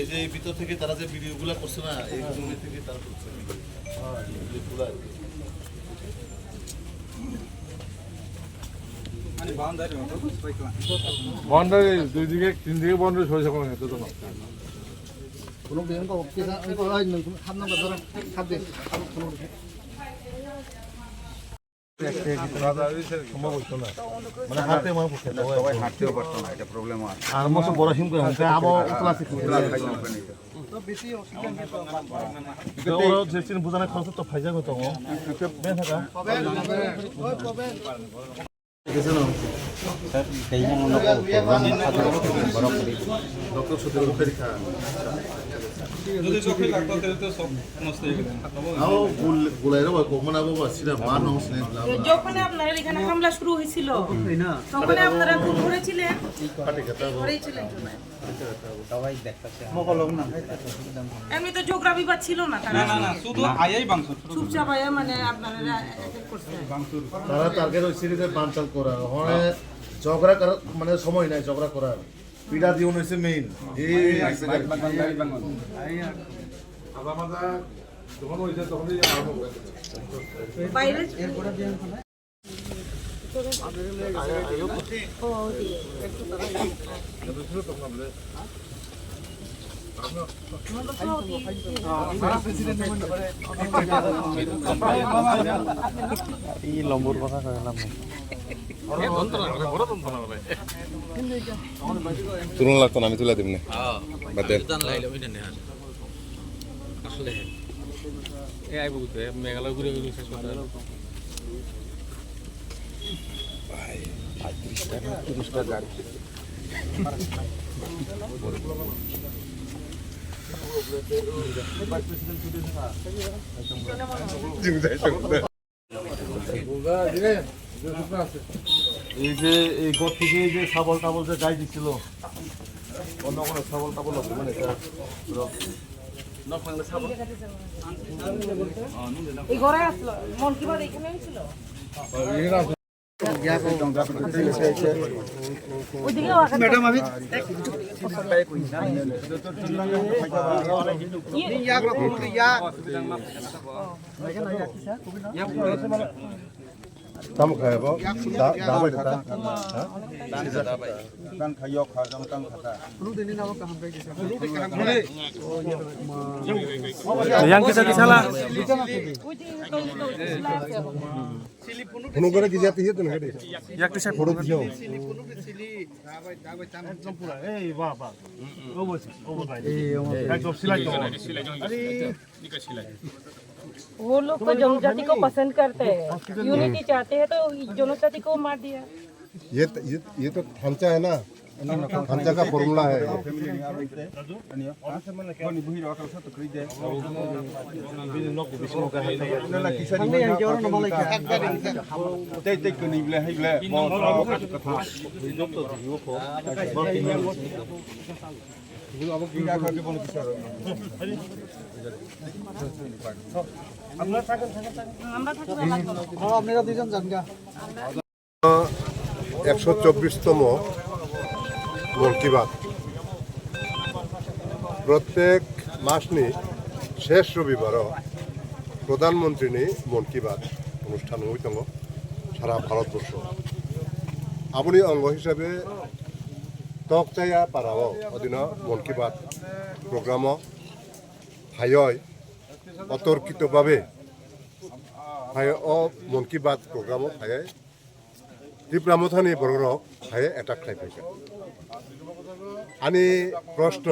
এই যে এই ভিতর থেকে তারা যে ভিডিওগুলো করছে না এই ভিডিও থেকে তারা করছে বাউন্ডারি দুই দিকে তিন দিকে বাউন্ডারি সরিষা কোনো হেতু তো না কোনো বেন কো কিনা কো আই নং খাম নাম ধরে খাব দে সম্ভব হইতো না মানে হাতে আমার পক্ষে সবাই হাঁটতেও পারতো না, এটা প্রবলেম আছে। আর মতো বড় হিম করে হাতে আবার ক্লাসিক তো বেশি অক্সিজেন তো ওরা যে চিন বুঝানো খরচ তো ফাইজা কত বেন থাকা কবে ওই কবে ডক্টর সুদের উপরে খা যদি চোখে লাগতো তাহলে তো সব নষ্ট হয়ে গেল। আও গুলাইরো কখন আবো বাসিরা মান হসনে যখন আপনারা এখানে হামলা শুরু হয়েছিল তখন আপনারা কোন ঘরে ছিলেন? পাটে কথা ঘরেই ছিলেন জুনায়। সবাই দেখতেছে। এমনি তো জিওগ্রাফি ছিল না তারা না শুধু আয়াই বাংশ চুপচাপ আয়া মানে আপনারা অ্যাটাক করছে। তারা টার্গেট ওই সিরিজে বানচাল করা হয় ঝগড়া করার মানে সময় নাই ঝগড়া করার পিডা দিউন হইছে মেইন এই যখন হয়েছে তখনই আরম্ভ করে বাইরে তুলন লাগতো না আমি তুলে দিব না বাদে আসলে এই আইব তো মেঘালয় ঘুরে ঘুরে শেষ করতে ভাই 35 টাকা 30 টাকা গাড়ি এই যে এই ঘর থেকে যে ছাগল টাবল যে গাই দিছিল অন্য কোনো ছাগল টাবল আছে মানে এই ঘরে আসলো মন কি বাদ এখানে ছিল ম্যাডাম আমি tam kaya ba da ba da Dan khayok kha jam tang khata. yang kisah kisah কোনো করে কি জাতি হিত না রে yak kisah ফটো দিও এই বাহ বাহ ও ভাই একদম সিলাই তো वो लोग तो जनजाति को पसंद करते हैं यूनिटी चाहते हैं तो जनजाति को मार दिया ये तो ढांचा है ना ढांचा का फॉर्मूला है Koni buhi ro ka to kri de. हमने यहाँ के और न मलाई क्या Tei tei koni ble hai ble. Mo ka ka tha. Abo ki ka ka ke bol kisar. আমরা থাকবো আপনারা দুজন যান গা 124তম মন কি বাত প্রত্যেক মাসনি শেষ রবিবারও প্রধানমন্ত্রী মন কি বাত অনুষ্ঠান হয়ে দङ সারা ভারতবর্ষ আপনি অঙ্গ হিসাবে তকচাইয়া পারাও অধীন মন কি বাত প্রোগ্রাম হাই অতর্কিতভাবে হাই মন কি Baat programme high ত্রিপুরামথানি বড়রক high attack খাইছে আনি প্রশ্ন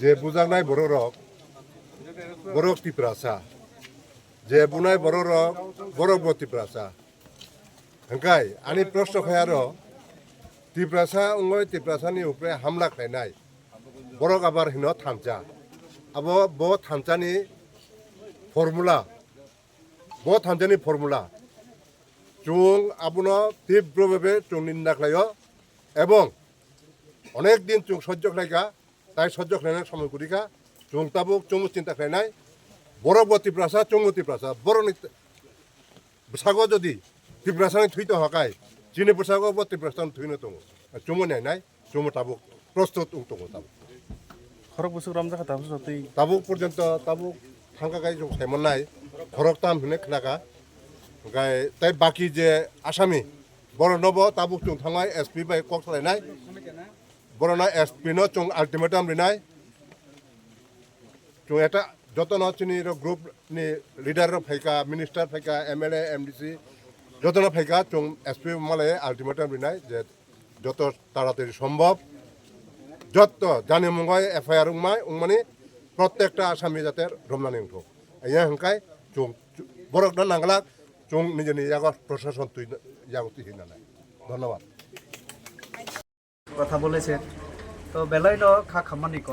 যে বুঝানাই বড়রক বড়ক ত্রিপুরাসা যে বুনাই বড়রক বড়ক ত্রিপুরাসা হংকাই আনি প্রশ্ন খায়ার ত্রিপুরাসা অঙ্গয় ত্রিপুরাসানি উপরে হামলা খাইনাই বড়ক আবার হিন থামচা আবো ব থামচানি ফর্মুলা চুং আবুনো তীব্রভাবে চুং নিন্দা খাইও এবং অনেক দিন চুং সহ্য খাইকা তাই সহ্য খাইনার সময় করিকা চুং তাবুক চুমু চিন্তা খাইনাই বড় ত্রিপুরাসা চুমু ত্রিপুরাসা বড় সাগর যদি ত্রিপুরাসানি থুইতে হকাই চিনি পোশাক ত্রিপুরাসানি থুইনো দङ চুমু নাই চুমু তাবুক প্রস্তুত উঠবো তাবো খরক বছর রামজা খাতা সত্যি তাবুক পর্যন্ত তাবুক থাঙ্কাকাই जों সাইমননাই খরক তাম হনে খানাকা গাय তাই বাকি যে আসামি বড় নব তাবুক जों থাঙ্গাই এসপি বাই কক সালাইনাই বড়না এসপি নো जों আলটিমেটাম রিনাই जों এটা যতন চিনি গ্রুপ নি লিডার ফাইকা মিনিস্টার ফাইকা এমএলএ এমডিসি যতন ফাইকা जों এসপি মালে আলটিমেটাম রিনাই যে যত তাড়াতাড়ি সম্ভব যত জানি মুঙ্গাই এফআইআর উংমানি প্রত্যেকটা আসামি যাতে রমনানি উঠো ইয়া হংকাই जों বরকনা নাংলা जों নিজে জায়গা প্রশাসন তুই জাগতি হিনা নাই ধন্যবাদ কথা বলেছেন তো বেলাইন খা খামানিক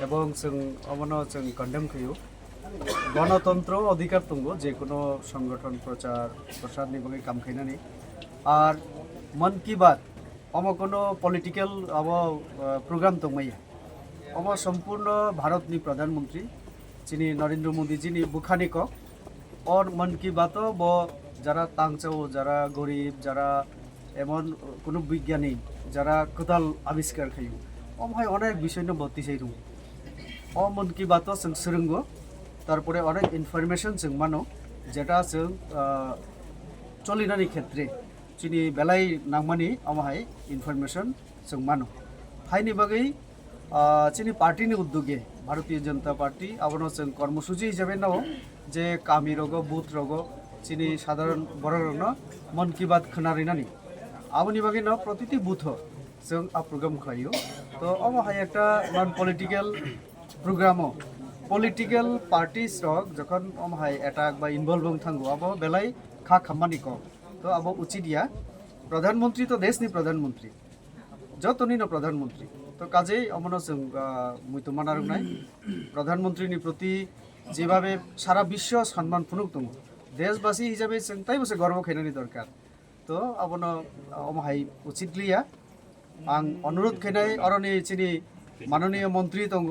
এবং जों অমনো जों কন্ডেম খাইও গণতন্ত্র অধিকার দङ যে কোনো সংগঠন প্রচার প্রসার নিবঙ্গে কাম খাইনানি আর মন কি বাত অম কোনো পলিটিক্যাল अब প্রোগ্রাম দংমাইয়া অম সম্পূর্ণ ভারতনি প্রধানমন্ত্রী যিনি নরেন্দ্র মোদীজিনি বুখানিক और मन की बात ब যারা তাংচাও যারা গরিব যারা এমন কোনো বিজ্ঞানী যারা কোদাল আবিষ্কার খাইও অমহাই অনেক বিষয় নিয়ে বত্তি সেই রুম মন কি বাত जों सोलोंगो তারপরে অনেক ইনফরমেশন जों মানো যেটা जों চলিনানি ক্ষেত্রে চিনি বেলাই নাংমানি অমহাই ইনফরমেশন जों মানো হাইনি বাগै চিনি পার্টিনি উদ্যোগে ভারতীয় জনতা পার্টি আবনো जों কর্মসূচি হিসাবে নাও যে কামি রোগ বুথ রোগ চিনি সাধারণ বড় রোগ মন কি বাত খনারিনানি আবনি বাগে ন প্রতিটি বুথ जों প্রোগ্রাম খাইও তো অমহাই একটা নন পলিটিক্যাল প্রোগ্রামও পলিটিক্যাল পার্টিস রক যখন অমহাই অ্যাটাক বা ইনভলভ থাঙ্গো আবো বেলাই খা খামানি কম তো আবো উচিত ইয়া প্রধানমন্ত্রী তো দেশনি প্রধানমন্ত্রী যতনি ন প্রধানমন্ত্রী তো কাজেই অমন जों মুইতো মানার নাই প্রধানমন্ত্রীনি প্রতি যেভাবে সারা বিশ্ব সম্মান ফুনুক দङ দেশবাসী হিসাবে जों তাই বসে গর্ব খাইনানি দরকার তো আবনো অমহাই উচিত লিয়া आं अनुरोध खाई अरनि चिनी माननीय मंत्री दङ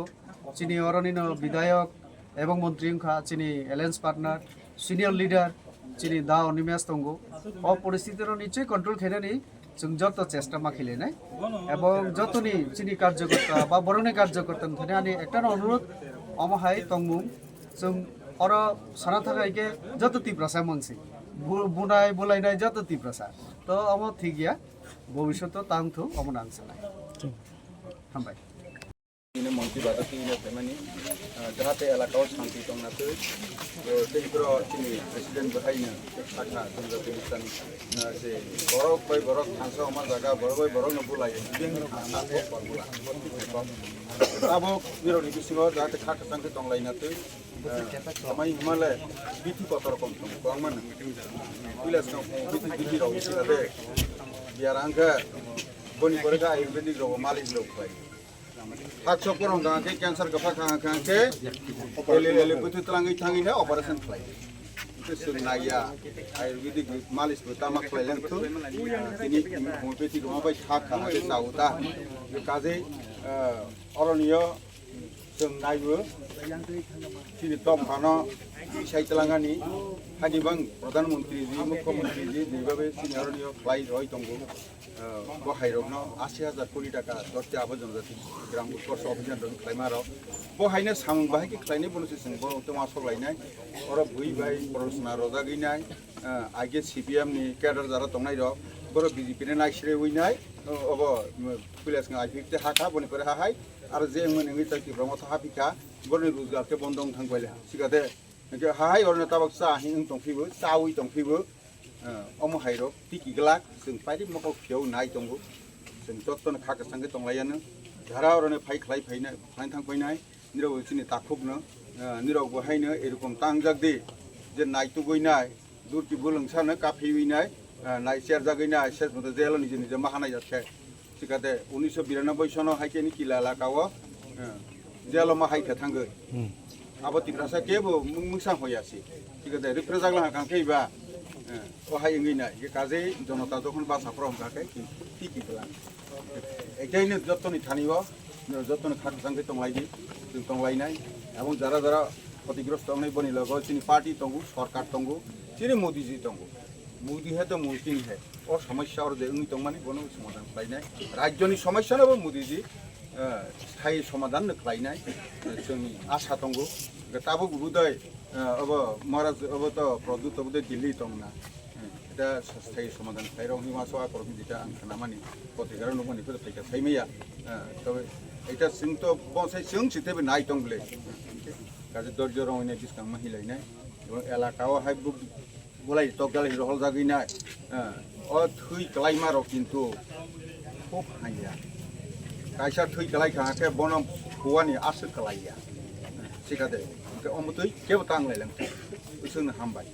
चिनी अरनि विधायक एवं मंत्री चिनी एलायंस पार्टनार सिनियर लीडर चिनी दा अनिमेश दङ परिस्थितिर निश्चय कंट्रोल खाई जों जत चेष्टा माखिले एवं जतनी चिनी कार्यकर्ता बा बरनि कार्यकर्ता थाने आनी एक अनुरोध अमहाय तंगमुं जों अर साना थाखायके जत तीव्रसा मंगसी बुनाय बुलायनाय जत तीव्रसा तो अम ठीक गया ভবিষ্যতে তাংথো অমন আনছে না হামবাই ini monti batas ini temani jahat elakau santi tong natu tehibro ini presiden berhayna akna tunggu tulisan se borok hansa omar jaga borok nubulai bing hansa formula abo biro ni bisingo jahat khak santi tong lai natu samai himalaya biti kotor kom tong bangman bilas no biti ro sirade biar angka boni berga ayurvedik ro malis lo pai hak soporong gang ke cancer ke fakang ke ele betul telangi tangi na operation play itu senaya ayurvedik malis pertama play yang tu ini homeopathy rumah baik hak hak ke sauta kaze orangnya senaya sini top kana saya telangani hadi bang perdana menteri ji mukhyamentri ji dibabe sini orangnya play roy tonggo बहायरनो 80,000 कोटी टाका 10 आबाद जनजाति ग्राम उत्कर्ष अभियान दं खायमारो बहायनो सामं बाहायके खायने बनोसै जों बर तमा सलायनाय अर भुइ bye प्रश्ना रजा गैनाय आगे सीपीएम नि केडर जारा दंनाय र बर बीजेपी ने नायसिरे उइनाय अब पुलिस न आइफिकते हाका बनि पर हाहाय आरो जे मोनङै ताकि ब्रह्म हाफिका बरनि रोजगार के बन्दं थांबायले सिगादे हाहाय अरनो ताबक सा हिं दंफिबो चाउइ दंफिबो अमहायरो टिकिगला जों पाइरि मखौ फियाव नाय दंगो जों जत्तन खाका संगे दंलायानो धारा अरने फाइ खलाय फाइनाय फाइन थांफायनाय निराव सिनि ताखुबनो निराव बहायनो एरकम तांजागदि जे नायतु गयनाय दुरति बुलंसानो काफिविनाय नाय शेर जागैनाय शेर मते जेल निजे निजे माहानाय जाथे सिगादे 1992 सनो हायकेनि किलाला काव जेल माहायखा थांगो आबति रासा केबो मुंसा होयासि सिगादे रिप्रेजागला कांखैबा वहाय इंगिना ये काजे जनता जखन बासाफ्राव गाके टिकिगला एकायनो जत्तनि थानिबो जत्तनि खाक संगे तंलायदि जों तंलायनाय एवं जारा जारा क्षतिग्रस्त नै बनि लगो चिनि पार्टी दंगु सरकार दंगु चिनि मोदी जी दंगु মুদি হে তো মুদিন হে ও সমস্যা ওর যে উনি তংমানি কোনো সমাধান খাইনাই রাজ্যনি সমস্যা নাবো মুদিজি স্থায়ী সমাধান খাইনাই जोंनि आसा दङ ताबो बुदय अब महाराज अब तो प्रदूत अब दिल्ली दंना এটা স্থায়ী সমাধান খাইরাव হিমাসো আকর যেটা আं খানামানি পতিকার নমানি ফের ফাইকা ফাইমাইয়া তবে এটা जों তো বসাই जों সিতেবে নাই দंबले গাজে দর্জ রঙিনে ডিসকাং মাহিলাইনাই এবং এলাকাও হাই বলাই তকগাল হিরহল জাগিনাই ও থুই ক্লাইমার কিন্তু খুব হাইয়া কাইসা থুই ক্লাই খাকে বনম हौवानि आसो खालाया सिगादे अमतै केव तांलायलां जोंनो हामबाय